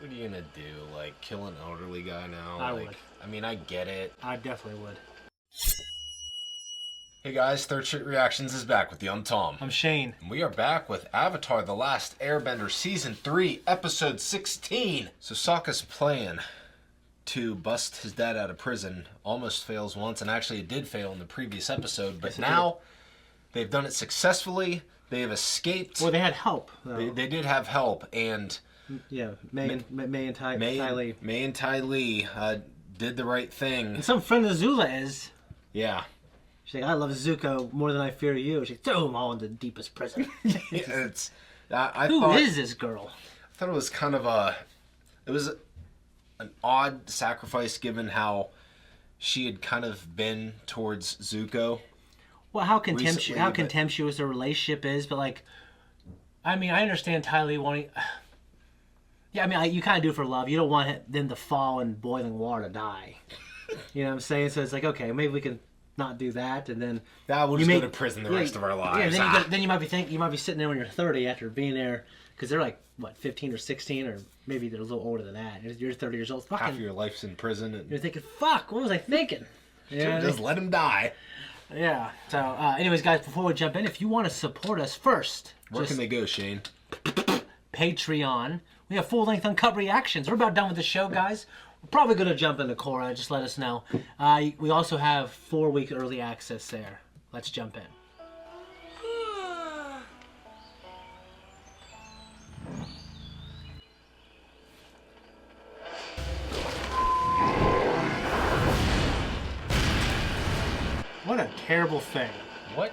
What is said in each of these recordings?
What are you gonna do? Like, kill an elderly guy now? I would. I mean, I get it. I definitely would. Hey guys, Third Street Reactions is back with you. I'm Tom. I'm Shane. And we are back with Avatar: The Last Airbender Season 3, Episode 16. So Sokka's plan to bust his dad out of prison almost fails once, and actually it did fail in the previous episode, but now they've done it successfily. They have escaped. Well, they had help. They did have help, and yeah, May and Ty Lee. May and Ty Lee did the right thing. And some friend of Zula is. Yeah. She's like, I love Zuko more than I fear you. She's like, throw him all into the deepest prison. Who is this girl? I thought it was kind of it was an odd sacrifice given how she had kind of been towards Zuko. Well, how contemptuous their relationship is, but like, I mean, I understand Ty Lee wanting. Yeah, I mean, you kind of do it for love. You don't want them to fall in boiling water to die. You know what I'm saying? So it's like, okay, maybe we can not do that, and then we'll just go to prison the rest of our lives. Yeah, then you might be sitting there when you're 30 after being there, because they're like what, 15 or 16, or maybe they're a little older than that. You're 30 years old. Half of your life's in prison, and you're thinking, fuck, what was I thinking? Just let him die. Yeah. So, anyways, guys, before we jump in, if you want to support us first, where can they go, Shane? Patreon. We have full-length uncut reactions. We're about done with the show, guys. We're probably going to jump into Korra. Just let us know. We also have 4-week early access there. Let's jump in. What a terrible thing. What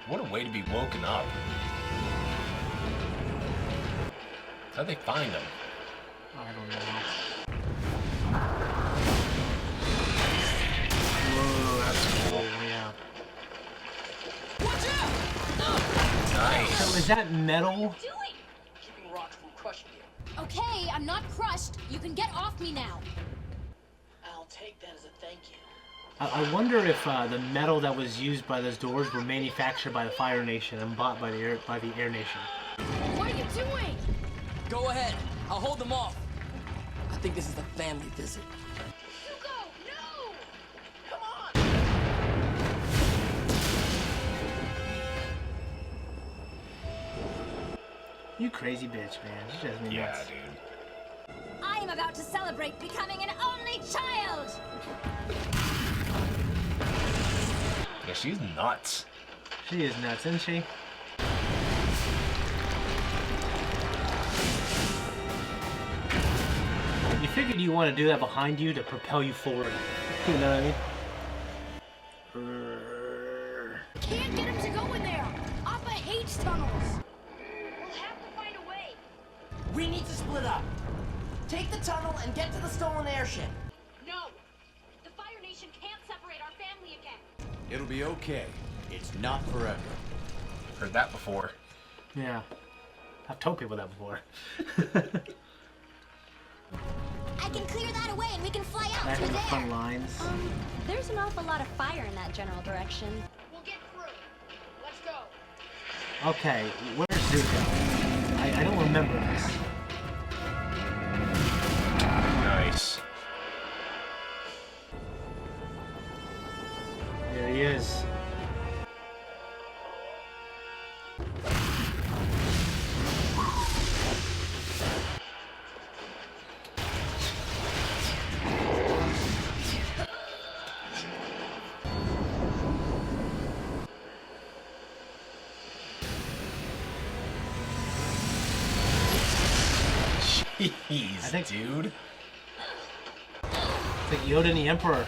a way to be woken up. How'd they find him? I don't know. Whoa, that's cool, yeah. Watch out! Nice. So is that metal? What are you doing? Keeping rocks from crushing you. Okay, I'm not crushed. You can get off me now. I'll take that as a thank you. I wonder if the metal that was used by those doors were manufactured by the Fire Nation and bought by the Air Nation. What are you doing? Go ahead. I'll hold them off. I think this is a family visit. Hugo, no! Come on! You crazy bitch, man. She doesn't Yeah, nuts. dude. I am about to celebrate becoming an only child! Yeah, she's nuts. She is nuts, isn't she? You figured you want to do that behind you to propel you forward. You know what I mean? Can't get him to go in there! Appa hates tunnels! We'll have to find a way. We need to split up. Take the tunnel and get to the stolen airship. No! The Fire Nation can't separate our family again. It'll be okay. It's not forever. Heard that before. Yeah. I've told people that before. I can clear that away and we can fly out Back through in the there. front lines. There's an awful lot of fire in that general direction. We'll get through. Let's go. Okay, where's Zuko? I don't remember this. Nice. There he is. Jeez, dude. It's like Yoda and the Emperor.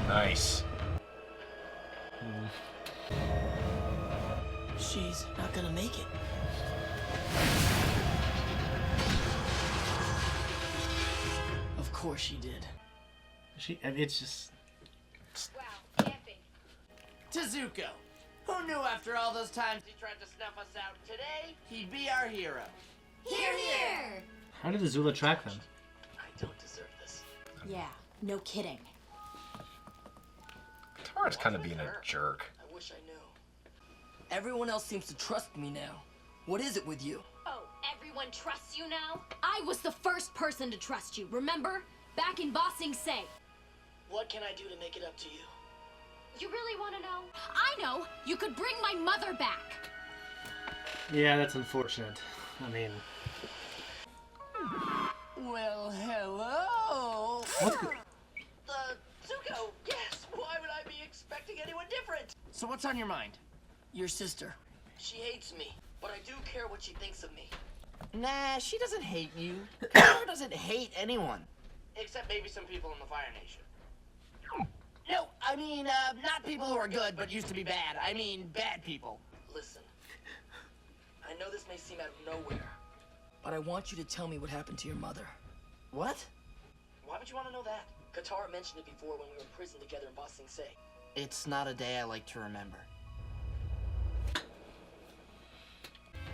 Nice. She's not gonna make it. Of course she did. It's just... Wow, camping. To Zuko, who knew after all those times he tried to snuff us out today, he'd be our hero. Here, here! How did Azula track them? I don't deserve this. Yeah, no kidding. Tara's kind of being a jerk. I wish I knew. Everyone else seems to trust me now. What is it with you? Oh, everyone trusts you now? I was the first person to trust you, remember? Back in Ba Sing Se. What can I do to make it up to you? You really want to know? I know! You could bring my mother back! Yeah, that's unfortunate. I mean... Well, hello! What's good? Zuko, yes! Why would I be expecting anyone different? So what's on your mind? Your sister. She hates me, but I do care what she thinks of me. Nah, she doesn't hate you. She doesn't hate anyone. Except maybe some people in the Fire Nation. No, I mean, not people who are good but used to be bad. I mean, bad people. Listen, I know this may seem out of nowhere, But I want you to tell me what happened to your mother. What? Why would you want to know that? Katara mentioned it before when we were in prison together in Ba Sing Se. It's not a day I like to remember.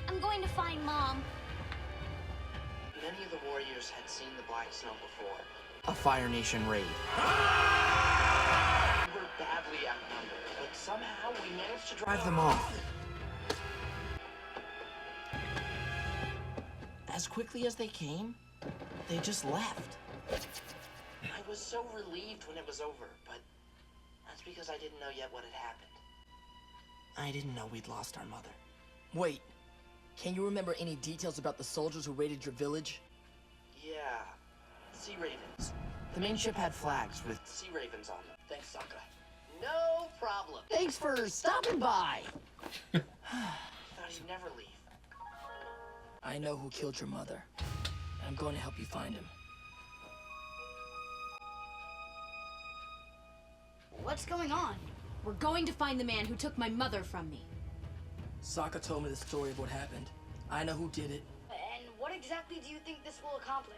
I'm going to find Mom. Many of the warriors had seen the Black Snow before. A Fire Nation raid. We were badly outnumbered, but somehow we managed to drive them off. As quickly as they came, they just left. I was so relieved when it was over, but that's because I didn't know yet what had happened. I didn't know we'd lost our mother. Wait, can you remember any details about the soldiers who raided your village? Yeah, Sea Ravens. The main ship had flags with Sea Ravens on them. Thanks, Sokka. No problem. Thanks for stopping by. Thought he'd never leave. I know who killed your mother. I'm going to help you find him. What's going on? We're going to find the man who took my mother from me. Sokka told me the story of what happened. I know who did it. And what exactly do you think this will accomplish?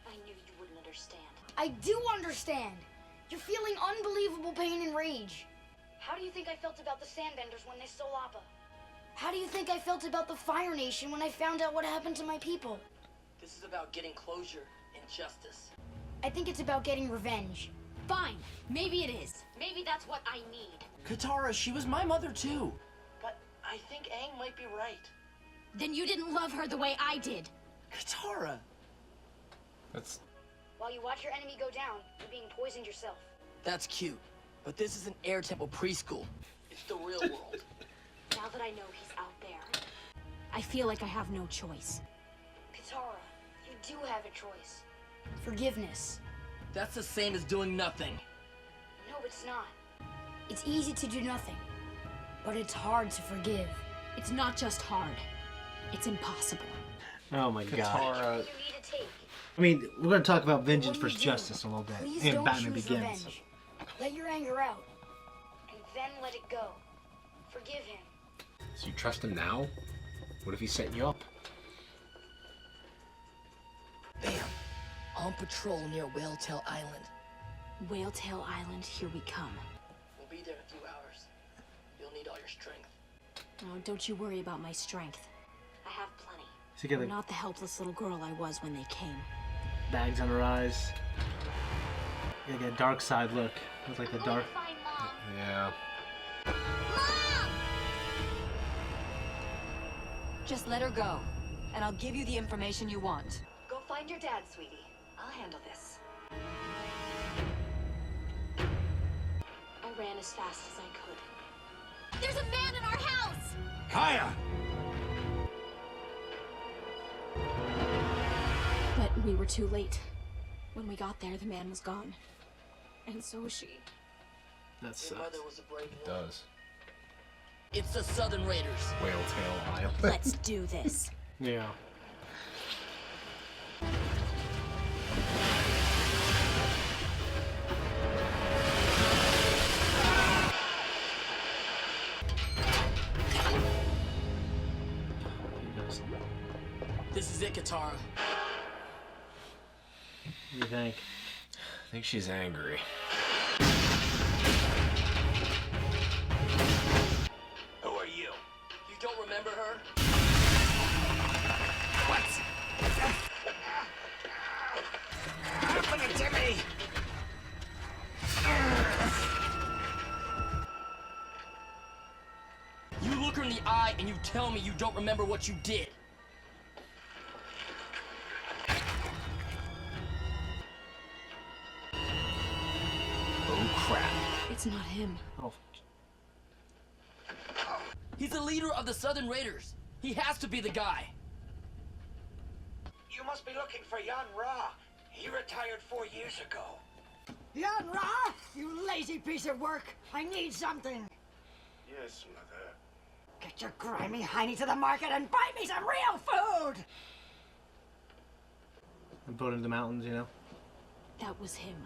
I knew you wouldn't understand. I do understand. You're feeling unbelievable pain and rage. How do you think I felt about the Sandbenders when they stole Appa? How do you think I felt about the Fire Nation when I found out what happened to my people? This is about getting closure and justice. I think it's about getting revenge. Fine. Maybe it is. Maybe that's what I need. Katara, she was my mother too. But I think Aang might be right. Then you didn't love her the way I did. Katara! That's While you watch your enemy go down, you're being poisoned yourself. That's cute. But this is an Air Temple preschool. It's the real world. Now that I know he's out there, I feel like I have no choice. Katara, you do have a choice. Forgiveness. That's the same as doing nothing. No, it's not. It's easy to do nothing, but it's hard to forgive. It's not just hard. It's impossible. Oh my god. Katara. You need to take. I mean, we're going to talk about vengeance What do you versus do? justice in a little bit. Please And don't Batman choose Begins. revenge. Let your anger out, and then let it go. Forgive him. So you trust him now? What if he's setting you up? Bam. On patrol near Whaletail Island. Whaletail Island, here we come. We'll be there in a few hours. You'll need all your strength. Oh, don't you worry about my strength. I have plenty. So you get I'm like not the helpless little girl I was when they came. bags on her eyes. You get a dark side look. Looks like the dark. Find Mom. Yeah. Mom! Just let her go, and I'll give you the information you want. Go find your dad, sweetie. I'll handle this. I ran as fast as I could. There's a man in our house! Kaya! But we were too late. When we got there, the man was gone. And so was she. That Your sucks. mother was a brave It woman. does. It's the Southern Raiders. Whaletail Island. Let's do this. Yeah. This is it, Katara. What do you think? I think she's angry. Who are you? You don't remember her? What? Open it to me! You look her in the eye and you tell me you don't remember what you did. Oh crap. It's not him. Oh, He's the leader of the Southern Raiders. He has to be the guy. You must be looking for Yan Ra. He retired 4 years ago. Yan Ra, you lazy piece of work. I need something. Yes, Mother. Get your grimy hiney to the market and buy me some real food. and put it in the mountains, you know? That was him.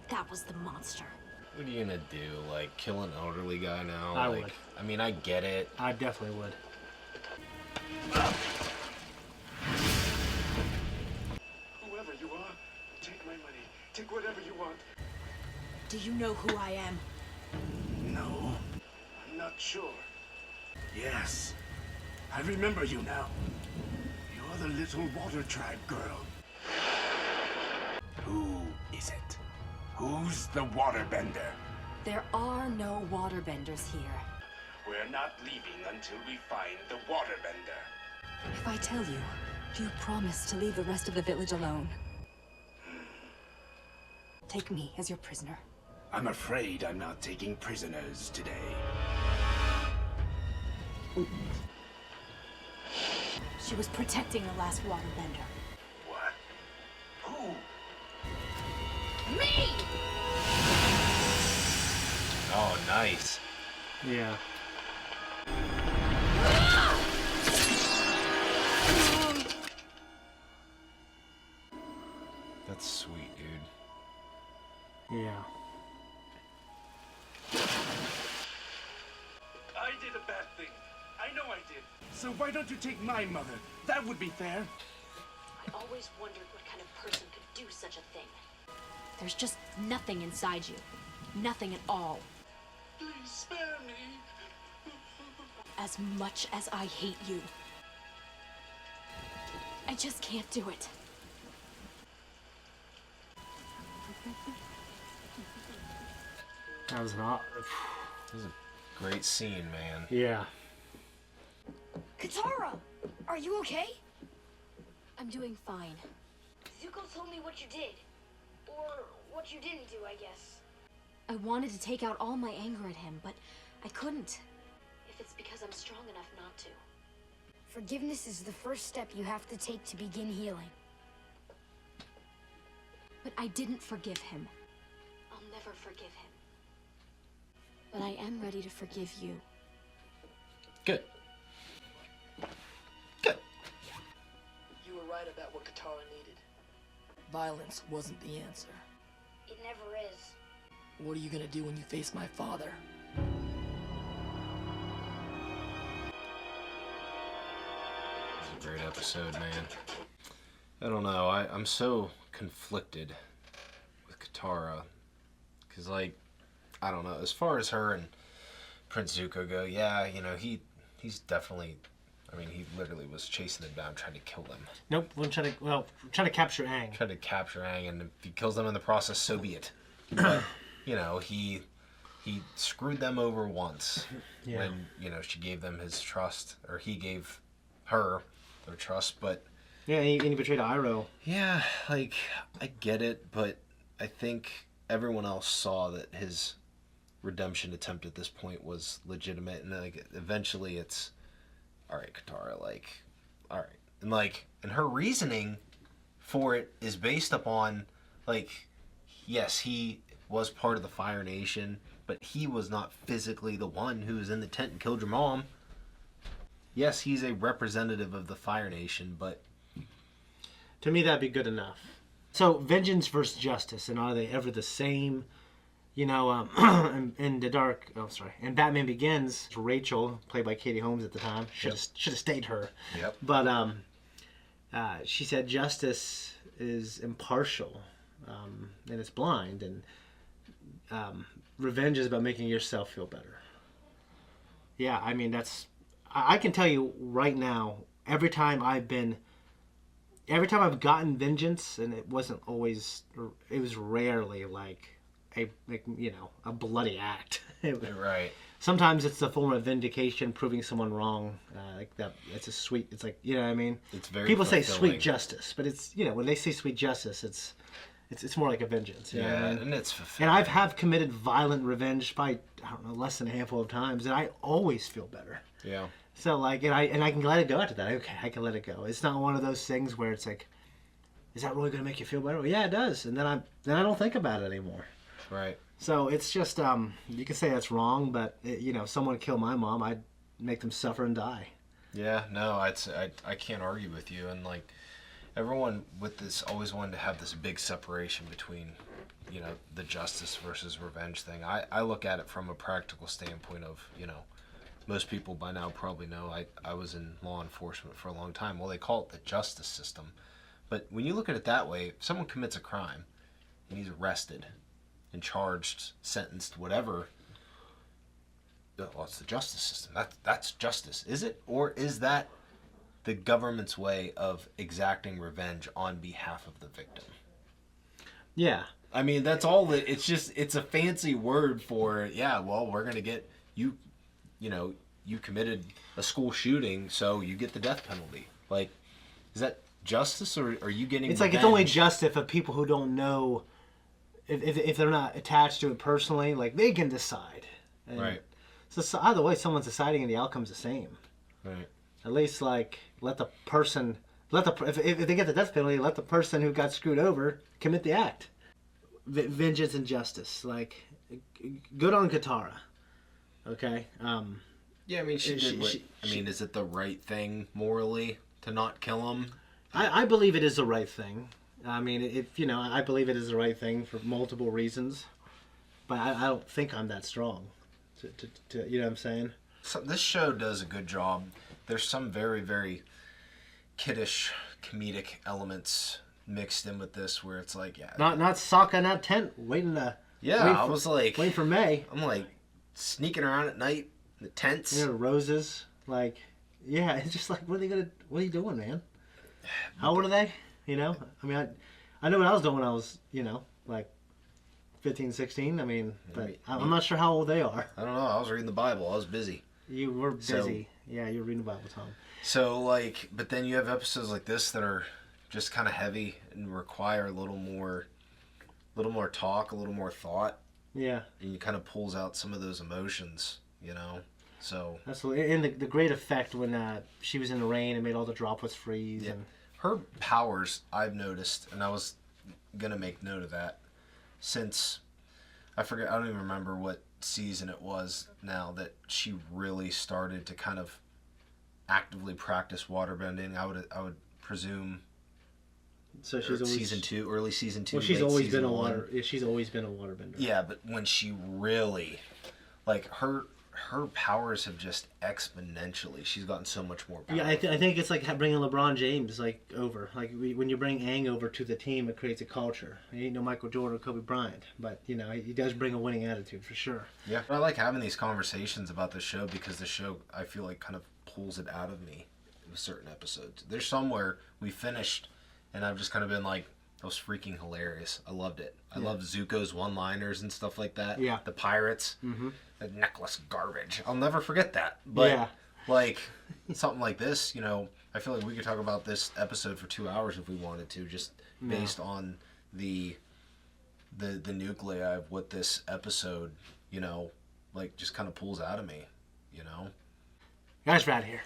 That was the monster. What are you gonna do? Like, kill an elderly guy now? I like, would. I mean, I get it. I definitely would. Whoever you are, take my money. Take whatever you want. Do you know who I am? No, I'm not sure. Yes, I remember you now. You're the little water tribe girl. Who is it? Who's the waterbender? There are no waterbenders here. We're not leaving until we find the waterbender. If I tell you, do you promise to leave the rest of the village alone? Take me as your prisoner. I'm afraid I'm not taking prisoners today. She was protecting the last waterbender. What? Who? Me! Oh, nice. Yeah. That's sweet, dude. Yeah. I did a bad thing. I know I did. So why don't you take my mother? That would be fair. I always wondered what kind of person could do such a thing. There's just nothing inside you. Nothing at all. Please spare me. As much as I hate you. I just can't do it. That was not. This is a great scene, man. Yeah. Katara, are you okay? I'm doing fine. Zuko told me what you did. Or what you didn't do, I guess. I wanted to take out all my anger at him, but I couldn't. If it's because I'm strong enough not to. Forgiveness is the first step you have to take to begin healing. But I didn't forgive him. I'll never forgive him. But I am ready to forgive you. Good. Good. You were right about what Katara needed. Violence wasn't the answer. It never is. What are you gonna do when you face my father? It's a great episode, man. I don't know. I'm so conflicted with Katara. Because, like, I don't know. As far as her and Prince Zuko go, yeah, you know, he's definitely... I mean, he literally was chasing them down, trying to kill them. Nope. Trying to capture Aang. Trying to capture Aang, and if he kills them in the process, so be it. But, you know, he screwed them over once. Yeah. When, you know, she gave them his trust, or he gave her their trust, but... Yeah, and he betrayed Iroh. Yeah, like, I get it, but I think everyone else saw that his redemption attempt at this point was legitimate, and, like, eventually it's... Alright, Katara, like, alright. And, like, and her reasoning for it is based upon, like, yes, he was part of the Fire Nation, but he was not physically the one who was in the tent and killed your mom. Yes, he's a representative of the Fire Nation, but... To me, that'd be good enough. So, vengeance versus justice, and are they ever the same? You know, in Batman Begins, Rachel, played by Katie Holmes at the time, should have stayed her. Yep. But she said justice is impartial, and it's blind, and revenge is about making yourself feel better. Yeah, I mean, I can tell you right now, every time I've gotten vengeance, and it was rarely like a bloody act. Right. sometimes it's a form of vindication, proving someone wrong. Like that, it's a sweet. It's like, you know what I mean. It's very people say fulfilling. sweet justice, but it's, you know, when they say sweet justice, it's more like a vengeance. You know what I mean? And it's fulfilling. And have committed violent revenge by, I don't know, less than a handful of times, and I always feel better. Yeah. So like, and I can let it go after that. Okay, I can let it go. It's not one of those things where it's like, is that really going to make you feel better? Well, yeah, it does. And then I don't think about it anymore. Right. So it's just, you can say that's wrong, but you know, if someone killed my mom, I'd make them suffer and die. Yeah, no, I can't argue with you. And like, everyone with this always wanted to have this big separation between, you know, the justice versus revenge thing. I look at it from a practical standpoint of, you know, most people by now probably know I was in law enforcement for a long time. Well, they call it the justice system. But when you look at it that way, if someone commits a crime and he's arrested and charged, sentenced, whatever, well, it's the justice system. That's justice. Is it? Or is that the government's way of exacting revenge on behalf of the victim? Yeah. I mean, that's all that, it's a fancy word for, yeah, well, we're going to get you, you know, you committed a school shooting, so you get the death penalty. Like, is that justice, or are you getting It's like, revenge? it's only justice for people who don't know, if they're not attached to it personally, like, they can decide. And right. So either way, someone's deciding and the outcome's the same. Right. At least, like, let the person, if they get the death penalty, let the person who got screwed over commit the act. Vengeance and justice. Like, good on Katara. Okay? Yeah, I mean, is it the right thing morally to not kill him? I believe it is the right thing. I mean, I believe it is the right thing for multiple reasons. But I don't think I'm that strong. To you know what I'm saying? So this show does a good job. There's some very, very kiddish comedic elements mixed in with this where it's like, yeah. Not Sokka, not Tent. Waiting for May. I'm like sneaking around at night in the tents. You know, roses. Like, yeah, it's just like, what are you doing, man? How old are they? You know? I mean, I know what I was doing when I was, you know, like 15, 16. I mean, but I'm not sure how old they are. I don't know. I was reading the Bible. I was busy. You were busy. Yeah, you were reading the Bible, Tom. So, like, but then you have episodes like this that are just kind of heavy and require a little more talk, a little more thought. Yeah. And it kind of pulls out some of those emotions, you know? So. Absolutely. And the great effect when she was in the rain and made all the droplets freeze. Yeah. And her powers, I've noticed, and I was going to make note of that, since, I don't even remember what season it was now, that she really started to kind of actively practice waterbending. I would presume. So she's always season 2, early season 2. Well, she's always been she's always been a waterbender. Yeah, but when she really, like, her powers have just exponentially. She's gotten so much more power. Yeah, I think it's like bringing LeBron James over. Like when you bring Aang over to the team, it creates a culture. He ain't no Michael Jordan or Kobe Bryant, but you know he does bring a winning attitude for sure. Yeah, I like having these conversations about the show because the show, I feel like, kind of pulls it out of me with certain episodes. There's some where we finished and I've just kind of been like, that was freaking hilarious. I loved it. I loved Zuko's one-liners and stuff like that. Yeah. The pirates. Mm-hmm. The necklace garbage. I'll never forget that. But, like, something like this, you know, I feel like we could talk about this episode for 2 hours if we wanted to, just based on the nuclei of what this episode, you know, like, just kind of pulls out of me, you know? Guys, right here.